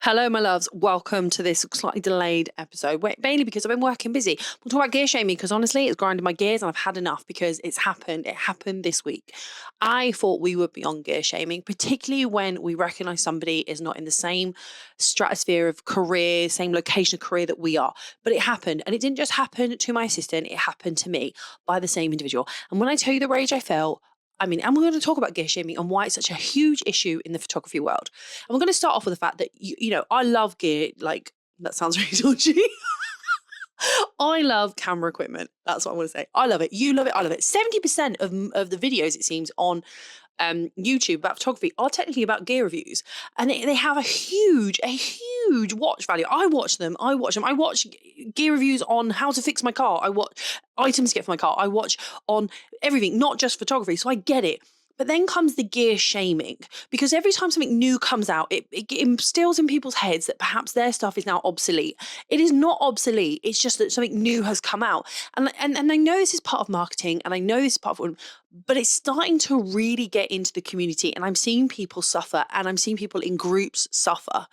Hello, my loves. Welcome to this slightly delayed episode. Mainly because I've been working busy. We'll talk about gear shaming because honestly, it's grinding my gears and I've had enough because it's happened. It happened this week. I thought we would be on gear shaming, particularly when we recognise somebody is not in the same stratosphere of career, same location of career that we are. But it happened. And it didn't just happen to my assistant, it happened to me by the same individual. And when I tell you the rage I felt, and we're going to talk about gear shaming and why it's such a huge issue in the photography world. And we're going to start off with the fact that, I love gear. Like, that sounds really dodgy. I love camera equipment. That's what I want to say. I love it. You love it. I love it. 70% of the videos, it seems, on YouTube about photography are technically about gear reviews, and they have a huge watch value. I watch them. I watch gear reviews on how to fix my car. I watch items to get for my car. I watch on everything, not just photography. So I get it. But then comes the gear shaming, because every time something new comes out, it instills in people's heads that perhaps their stuff is now obsolete. It is not obsolete. It's just that something new has come out. And I know this is part of marketing, and I know this is part of, but it's starting to really get into the community, and I'm seeing people suffer, and I'm seeing people in groups suffer.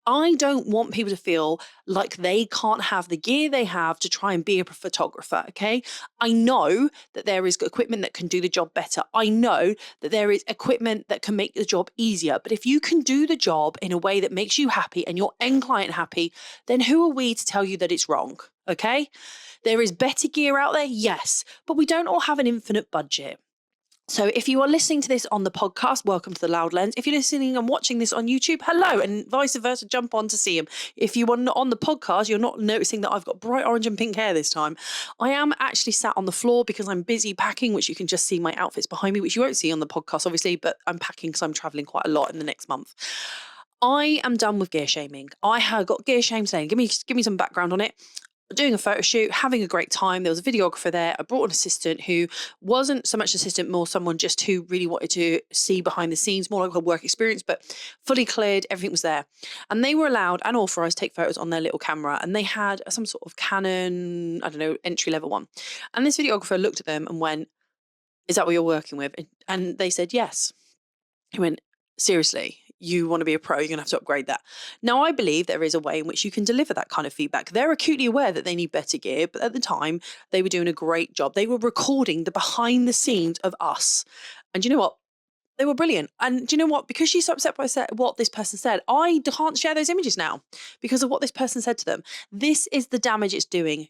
I don't want people to feel like they can't have the gear they have to try and be a photographer, okay? I know that there is equipment that can do the job better. I know that there is equipment that can make the job easier. But if you can do the job in a way that makes you happy and your end client happy, then who are we to tell you that it's wrong, okay? There is better gear out there, yes, but we don't all have an infinite budget. So if you are listening to this on the podcast, welcome to the Loud Lens. If you're listening and watching this on YouTube, hello, and vice versa, jump on to see him. If you are not on the podcast, you're not noticing that I've got bright orange and pink hair this time. I am actually sat on the floor because I'm busy packing, which you can just see my outfits behind me, which you won't see on the podcast, obviously, but I'm packing because I'm traveling quite a lot in the next month. I am done with gear shaming. I have got gear shamed today. Give me some background on it. Doing a photo shoot, having a great time. There was a videographer there. I brought an assistant who wasn't so much assistant, more someone just who really wanted to see behind the scenes, more like a work experience, but fully cleared, everything was there. And they were allowed and authorized to take photos on their little camera. And they had some sort of Canon, I don't know, entry level one. And this videographer looked at them and went, "Is that what you're working with?" And they said, "Yes." He went, "Seriously, you want to be a pro, you're going to have to upgrade that." Now, I believe there is a way in which you can deliver that kind of feedback. They're acutely aware that they need better gear, but at the time, they were doing a great job. They were recording the behind the scenes of us. And you know what? They were brilliant. And do you know what? Because she's so upset by what this person said, I can't share those images now because of what this person said to them. This is the damage it's doing.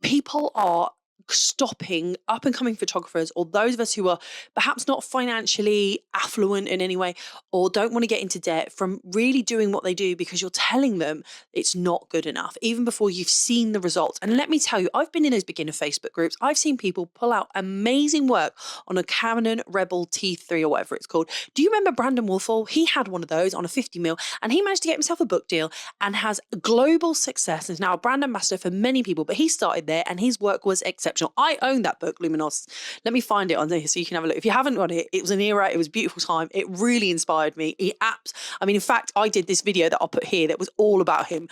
People are stopping up and coming photographers, or those of us who are perhaps not financially affluent in any way or don't want to get into debt, from really doing what they do because you're telling them it's not good enough even before you've seen the results. And let me tell you, I've been in those beginner Facebook groups. I've seen people pull out amazing work on a Canon Rebel T3 or whatever it's called. Do you remember Brandon Wolfall? He had one of those on a 50mm and he managed to get himself a book deal and has global success and is now a brand ambassador for many people. But he started there and his work was exceptional. I own that book, Luminos. Let me find it on there so you can have a look. If you haven't got it, it was an era, it was a beautiful time. It really inspired me. In fact, I did this video that I'll put here that was all about him.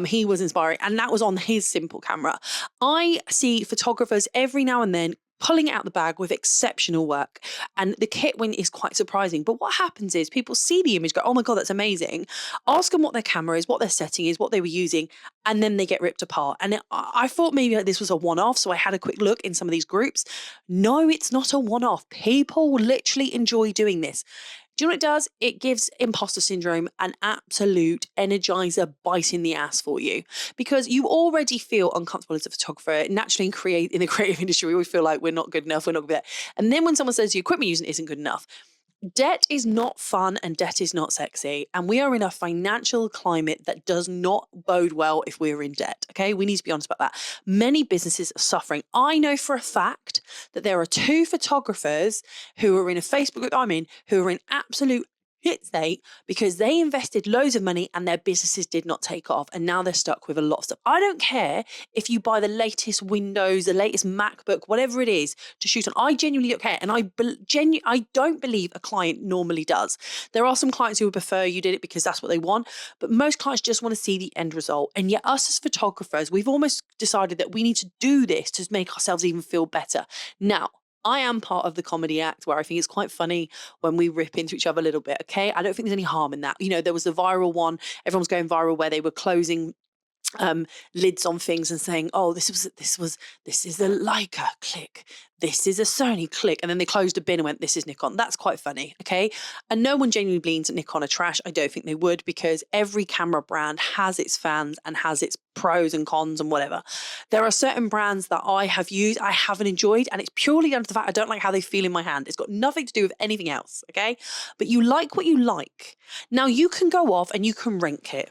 He was inspiring, and that was on his simple camera. I see photographers every now and then pulling it out the bag with exceptional work, and the kit win is quite surprising. But what happens is people see the image, go, "Oh my God, that's amazing." Ask them what their camera is, what their setting is, what they were using, and then they get ripped apart. And I thought maybe this was a one-off, so I had a quick look in some of these groups. No, it's not a one-off. People literally enjoy doing this. Do you know what it does? It gives imposter syndrome an absolute energizer bite in the ass for you, because you already feel uncomfortable as a photographer. Naturally, in the creative industry, we always feel like we're not good enough, we're not good at it. And then when someone says the equipment using isn't good enough, debt is not fun and debt is not sexy. And we are in a financial climate that does not bode well if we're in debt. Okay, we need to be honest about that. Many businesses are suffering. I know for a fact that there are 2 photographers who are in a Facebook group I'm in who are in absolute hit state because they invested loads of money and their businesses did not take off, and now they're stuck with a lot of stuff. I don't care if you buy the latest Windows, the latest MacBook, whatever it is to shoot on. I genuinely don't care, and I don't believe a client normally does. There are some clients who would prefer you did it because that's what they want, but most clients just want to see the end result. And yet us as photographers, we've almost decided that we need to do this to make ourselves even feel better. Now, I am part of the comedy act where I think it's quite funny when we rip into each other a little bit. Okay. I don't think there's any harm in that. You know, there was the viral one, everyone's going viral where they were closing lids on things and saying, "Oh, this is a Leica, click. This is a Sony, click." And then they closed a bin and went, "This is Nikon." That's quite funny, okay? And no one genuinely believes that Nikon are trash. I don't think they would, because every camera brand has its fans and has its pros and cons and whatever. There are certain brands that I have used, I haven't enjoyed, and it's purely down to the fact I don't like how they feel in my hand. It's got nothing to do with anything else, okay? But you like what you like. Now you can go off and you can rent kit.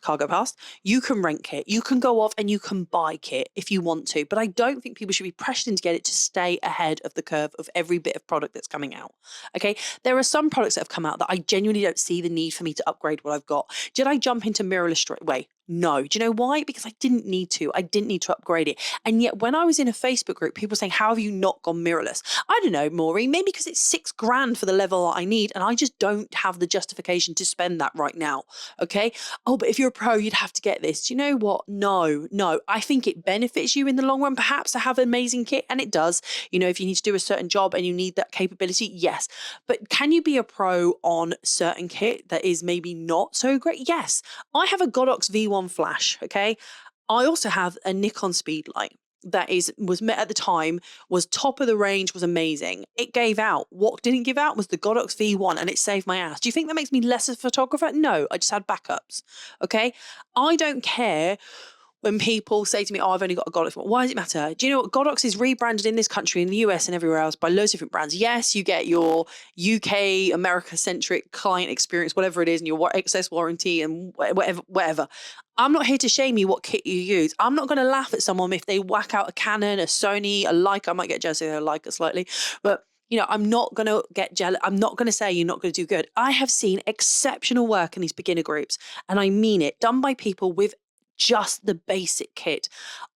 Cargo past, you can rent kit, you can go off and you can buy kit if you want to, but I don't think people should be pressured into get it to stay ahead of the curve of every bit of product that's coming out. Okay, there are some products that have come out that I genuinely don't see the need for me to upgrade what I've got. Did I jump into mirrorless straight away? No. Do you know why? Because I didn't need to. I didn't need to upgrade it. And yet when I was in a Facebook group, people were saying, "How have you not gone mirrorless?" I don't know, Maureen, maybe because it's $6,000 for the level I need and I just don't have the justification to spend that right now. Okay. "Oh, but if you're a pro, you'd have to get this." Do you know what? No. I think it benefits you in the long run, perhaps, to have amazing kit. And it does. You know, if you need to do a certain job and you need that capability, yes. But can you be a pro on certain kit that is maybe not so great? Yes. I have a Godox V1 flash, okay? I also have a Nikon Speedlight that was met at the time, was top of the range, was amazing. It gave out. What didn't give out was the Godox V1, and it saved my ass. Do you think that makes me less of a photographer? No, I just had backups, okay? I don't care when people say to me, "Oh, I've only got a Godox." Why does it matter? Do you know what? Godox is rebranded in this country, in the US and everywhere else by loads of different brands. Yes, you get your UK, America-centric client experience, whatever it is, and your excess warranty and whatever. I'm not here to shame you what kit you use. I'm not going to laugh at someone if they whack out a Canon, a Sony, a Leica. I might get jealous if they like it slightly, but you know, I'm not going to get jealous. I'm not going to say you're not going to do good. I have seen exceptional work in these beginner groups, and I mean it, done by people with just the basic kit.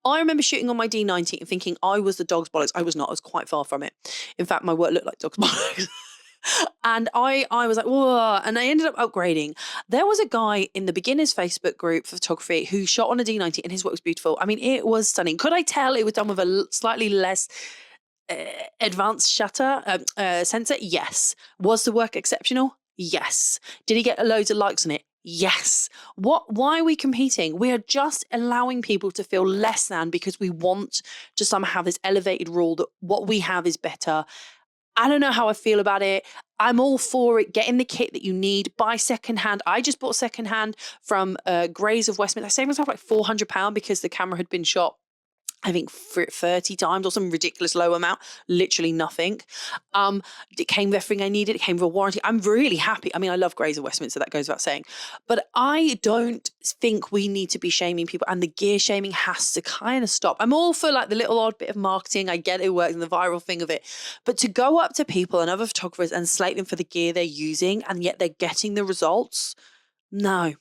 I remember shooting on my D90 and thinking I was the dog's bollocks. I was not. I was quite far from it. In fact, my work looked like dog's bollocks. And I was like, whoa, and I ended up upgrading. There was a guy in the beginners Facebook group for photography who shot on a D90 and his work was beautiful. I mean, it was stunning. Could I tell it was done with a slightly less advanced shutter sensor? Yes. Was the work exceptional? Yes. Did he get loads of likes on it? Yes. Why are we competing? We are just allowing people to feel less than because we want to somehow have this elevated rule that what we have is better. I don't know how I feel about it. I'm all for it. Get in the kit that you need. Buy secondhand. I just bought secondhand from Grays of Westminster. I saved myself like £400 because the camera had been shot, I think, 30 times or some ridiculous low amount, literally nothing. It came with everything I needed. It came with a warranty. I'm really happy. I mean, I love Grays of Westminster, that goes without saying. But I don't think we need to be shaming people, and the gear shaming has to kind of stop. I'm all for like the little odd bit of marketing. I get it works and the viral thing of it. But to go up to people and other photographers and slate them for the gear they're using and yet they're getting the results, no.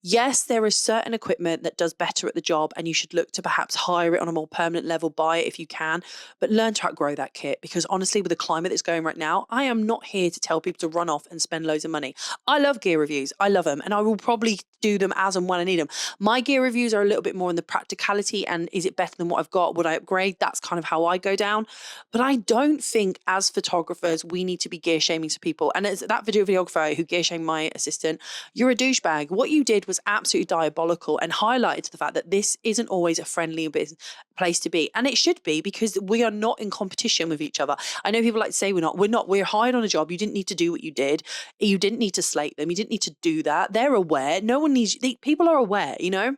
Yes, there is certain equipment that does better at the job and you should look to perhaps hire it on a more permanent level, buy it if you can, but learn to outgrow that kit, because honestly, with the climate that's going right now, I am not here to tell people to run off and spend loads of money. I love gear reviews. I love them, and I will probably do them as and when I need them. My gear reviews are a little bit more in the practicality and is it better than what I've got? Would I upgrade? That's kind of how I go down. But I don't think as photographers, we need to be gear shaming to people. And as that videographer who gear shamed my assistant, you're a douchebag. What you did was absolutely diabolical and highlighted to the fact that this isn't always a friendly place to be. And it should be, because we are not in competition with each other. I know people like to say we're hired on a job. You didn't need to do what you did. You didn't need to slate them. You didn't need to do that. They're aware. No one needs, people are aware, you know?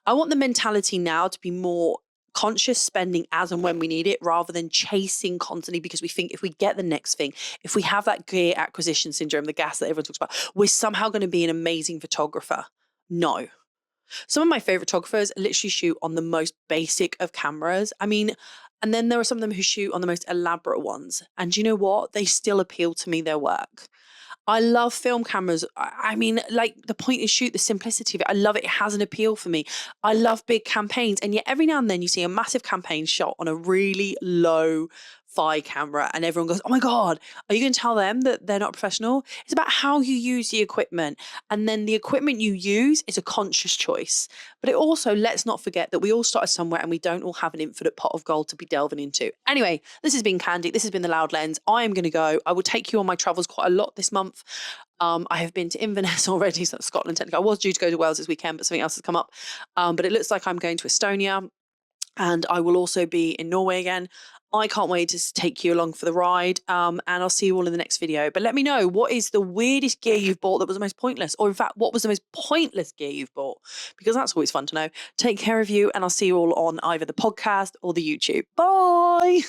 I want the mentality now to be more conscious spending as and when we need it, rather than chasing constantly because we think if we get the next thing, if we have that gear acquisition syndrome, the gas that everyone talks about, we're somehow going to be an amazing photographer. No. Some of my favorite photographers literally shoot on the most basic of cameras. I mean, and then there are some of them who shoot on the most elaborate ones. And you know what? They still appeal to me, their work. I love film cameras. I mean, like, the point is shoot the simplicity of it. I love it. It has an appeal for me. I love big campaigns. And yet every now and then you see a massive campaign shot on a really low fi camera and everyone goes, oh my God, are you going to tell them that they're not professional? It's about how you use the equipment. And then the equipment you use is a conscious choice. But it also, let's not forget that we all started somewhere and we don't all have an infinite pot of gold to be delving into. Anyway, this has been Khandie. This has been The Loud Lens. I am going to go. I will take you on my travels quite a lot this month. I have been to Inverness already, so that's Scotland technically. I was due to go to Wales this weekend, but something else has come up. But it looks like I'm going to Estonia, and I will also be in Norway again. I can't wait to take you along for the ride, and I'll see you all in the next video. But let me know, what is the weirdest gear you've bought that was the most pointless? Or in fact, what was the most pointless gear you've bought? Because that's always fun to know. Take care of you, and I'll see you all on either the podcast or the YouTube. Bye!